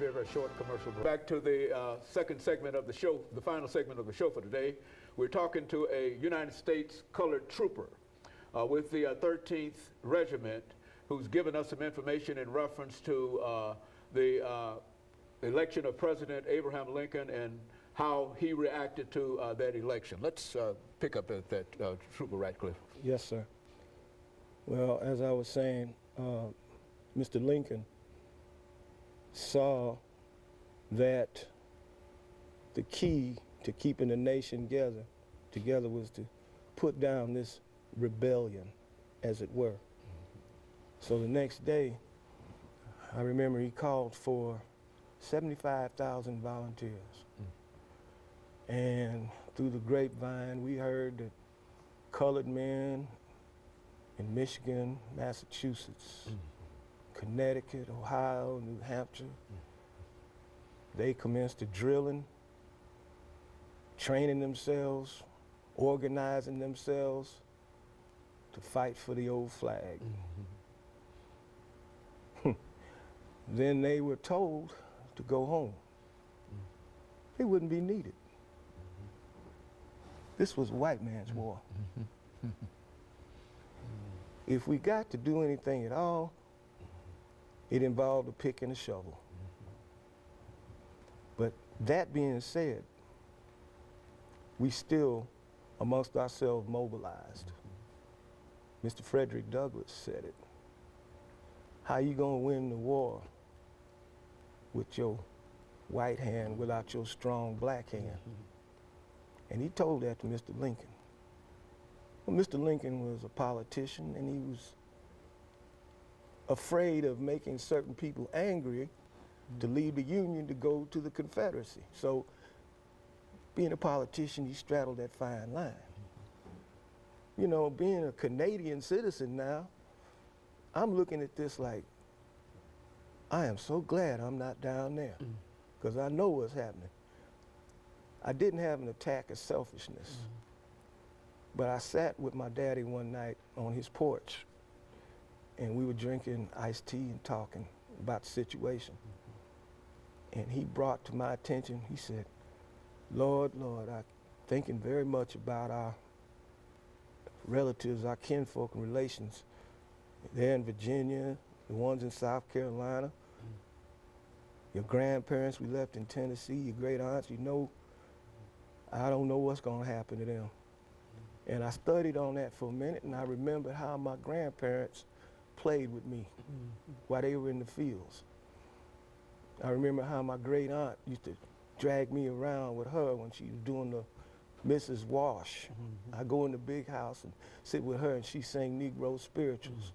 very, very short commercial break. Back to the second segment of the show, the final segment of the show for today. We're talking to a United States colored trooper with the 13th Regiment, who's given us some information in reference to the election of President Abraham Lincoln and how he reacted to that election. Let's pick up at that, Trooper Radcliffe. Yes, sir. Well, as I was saying, Mr. Lincoln saw that the key to keeping the nation together was to put down this rebellion, as it were. So the next day, I remember he called for 75,000 volunteers. And through the grapevine, we heard that colored men in Michigan, Massachusetts, Connecticut, Ohio, New Hampshire, they commenced to drilling, training themselves, organizing themselves to fight for the old flag. Then they were told to go home. They wouldn't be needed. This was white man's war. If we got to do anything at all, it involved a pick and a shovel. But that being said, we still, amongst ourselves, mobilized. Mr. Frederick Douglass said it. How you gonna win the war with your white hand without your strong black hand? And he told that to Mr. Lincoln. Well, Mr. Lincoln was a politician, and he was afraid of making certain people angry to leave the Union to go to the Confederacy. So, being a politician, he straddled that fine line. You know, being a Canadian citizen now, I'm looking at this like, I am so glad I'm not down there, because I know what's happening. I didn't have an attack of selfishness, but I sat with my daddy one night on his porch, and we were drinking iced tea and talking about the situation. And he brought to my attention, he said, Lord, I'm thinking very much about our relatives, our kinfolk and relations. They're in Virginia, the ones in South Carolina, your grandparents we left in Tennessee, your great aunts, you know, I don't know what's gonna happen to them. And I studied on that for a minute, and I remembered how my grandparents played with me while they were in the fields. I remember how my great aunt used to drag me around with her when she was doing the Mrs. Wash. I go in the big house and sit with her, and she sang Negro spirituals.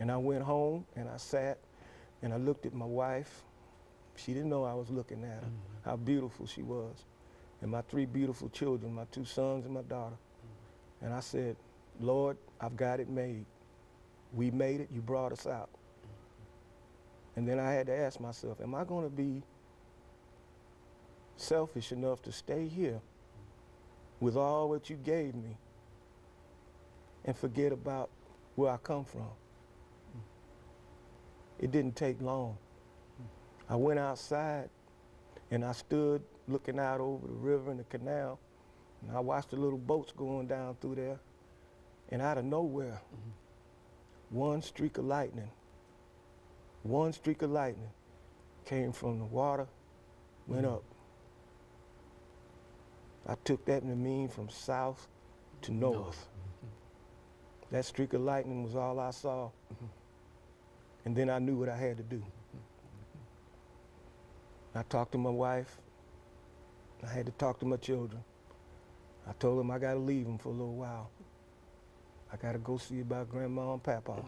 And I went home and I sat and I looked at my wife. She didn't know I was looking at her, how beautiful she was. And my 3 beautiful children, my 2 sons and my daughter. And I said, Lord, I've got it made. We made it, you brought us out. And then I had to ask myself, am I gonna be selfish enough to stay here with all what you gave me and forget about where I come from? It didn't take long. I went outside and I stood looking out over the river and the canal, and I watched the little boats going down through there, and out of nowhere, one streak of lightning came from the water, went up. I took that to mean from south to north. That streak of lightning was all I saw. And then I knew what I had to do. I talked to my wife. I had to talk to my children. I told them I gotta leave them for a little while. I gotta go see about Grandma and Papa.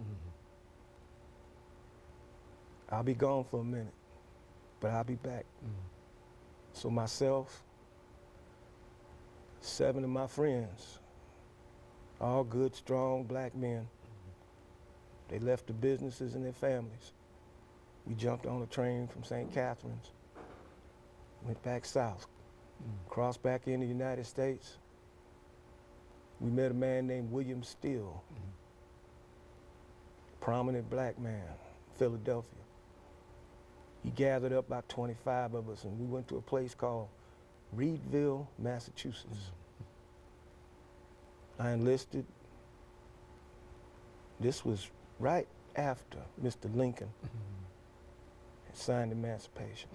I'll be gone for a minute, but I'll be back. So myself, 7 of my friends, all good, strong black men, they left the businesses and their families. We jumped on a train from St. Catharines, went back south, crossed back into the United States. We met a man named William Steele, prominent black man, Philadelphia. gathered up about 25 of us, and we went to a place called Reedville, Massachusetts. I enlisted. This was right after Mr. Lincoln had signed Emancipation.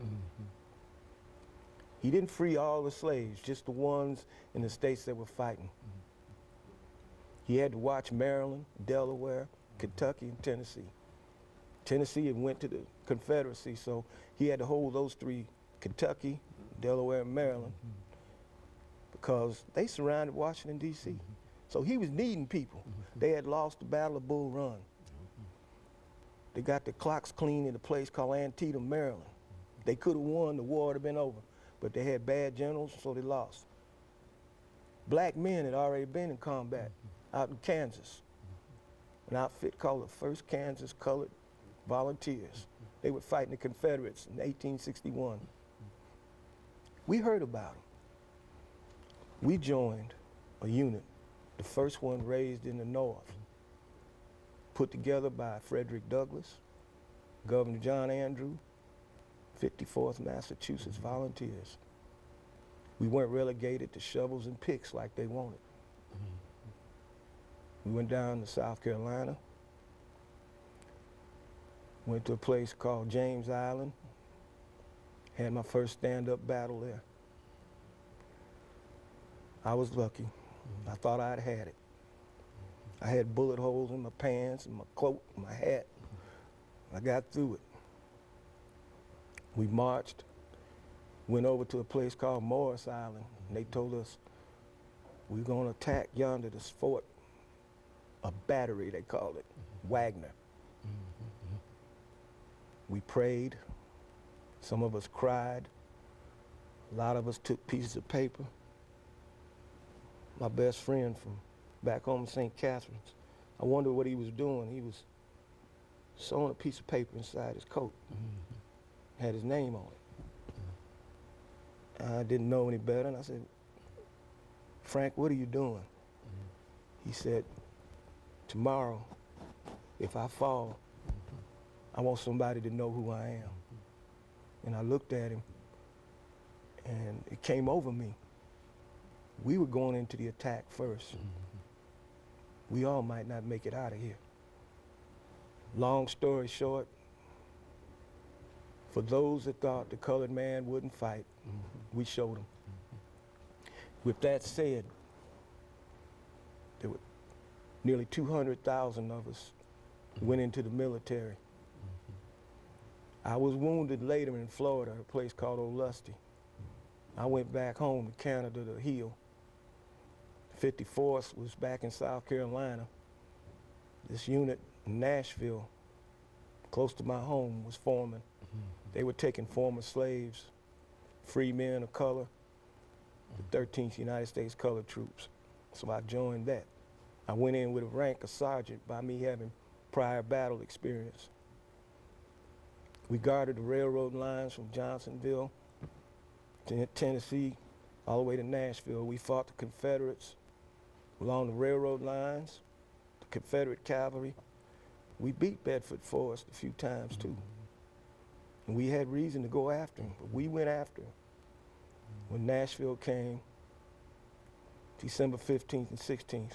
He didn't free all the slaves, just the ones in the states that were fighting. He had to watch Maryland, Delaware, Kentucky, and Tennessee. Tennessee had went to the Confederacy, so he had to hold those three, Kentucky, Delaware, and Maryland, because they surrounded Washington, D.C. So he was needing people. They had lost the Battle of Bull Run. They got the clocks clean in a place called Antietam, Maryland. They could have won, the war would have been over, but they had bad generals, so they lost. Black men had already been in combat out in Kansas. An outfit called the 1st Kansas Colored Volunteers. They were fighting the Confederates in 1861. We heard about them. We joined a unit, the first one raised in the North, put together by Frederick Douglass, Governor John Andrew, 54th Massachusetts Volunteers. We weren't relegated to shovels and picks like they wanted. We went down to South Carolina, went to a place called James Island, had my first stand-up battle there. I was lucky. I thought I'd had it. I had bullet holes in my pants and my coat and my hat. I got through it. We marched, went over to a place called Morris Island, and they told us, we're gonna attack yonder, this fort, a battery, they called it, Wagner. We prayed. Some of us cried. A lot of us took pieces of paper. My best friend from back home in St. Catherine's, I wondered what he was doing. He was sewing a piece of paper inside his coat. Had his name on it. I didn't know any better, and I said, Frank, what are you doing? He said, tomorrow, if I fall, I want somebody to know who I am. And I looked at him, and it came over me. We were going into the attack first. We all might not make it out of here. Long story short, for those that thought the colored man wouldn't fight, we showed them. With that said, there were nearly 200,000 of us went into the military. I was wounded later in Florida, a place called Olusty. I went back home to Canada to heal. 54th was back in South Carolina. This unit in Nashville, close to my home, was forming. They were taking former slaves, free men of color, the 13th United States Colored Troops. So I joined that. I went in with a rank of sergeant by me having prior battle experience. We guarded the railroad lines from Johnsonville to Tennessee, all the way to Nashville. We fought the Confederates along the railroad lines, the Confederate cavalry. We beat Bedford Forrest a few times too. And we had reason to go after him, but we went after him. When Nashville came, December 15th and 16th,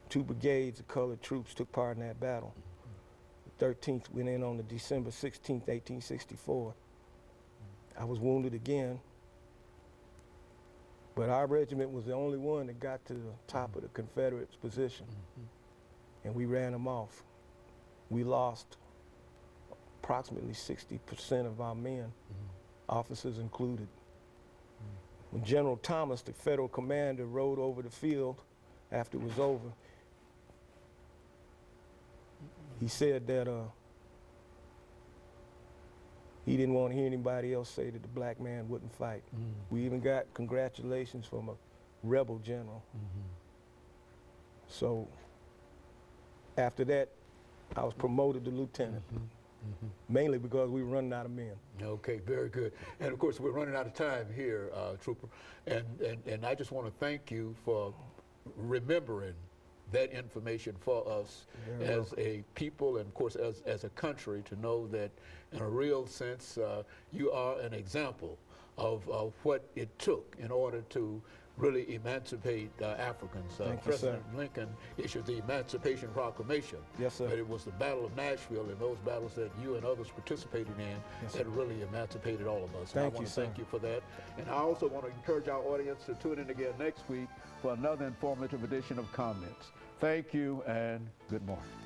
2 brigades of colored troops took part in that battle. The 13th went in on the December 16th, 1864. I was wounded again, but our regiment was the only one that got to the top of the Confederates' position, and we ran them off. We lost approximately 60% of our men, officers included. When General Thomas, the federal commander, rode over the field after it was over, he said that he didn't want to hear anybody else say that the black man wouldn't fight. We even got congratulations from a rebel general. So after that, I was promoted to lieutenant, mainly because we were running out of men. Okay, very good. And of course, we're running out of time here, Trooper. And I just want to thank you for remembering that information for us as a people and, of course, as a country, to know that in a real sense you are an example of what it took in order to really emancipate Africans. President Lincoln issued the Emancipation Proclamation. Yes, sir. But it was the Battle of Nashville and those battles that you and others participated in that really emancipated all of us. And I want to thank you for that. And I also want to encourage our audience to tune in again next week for another informative edition of Comments. Thank you and good morning.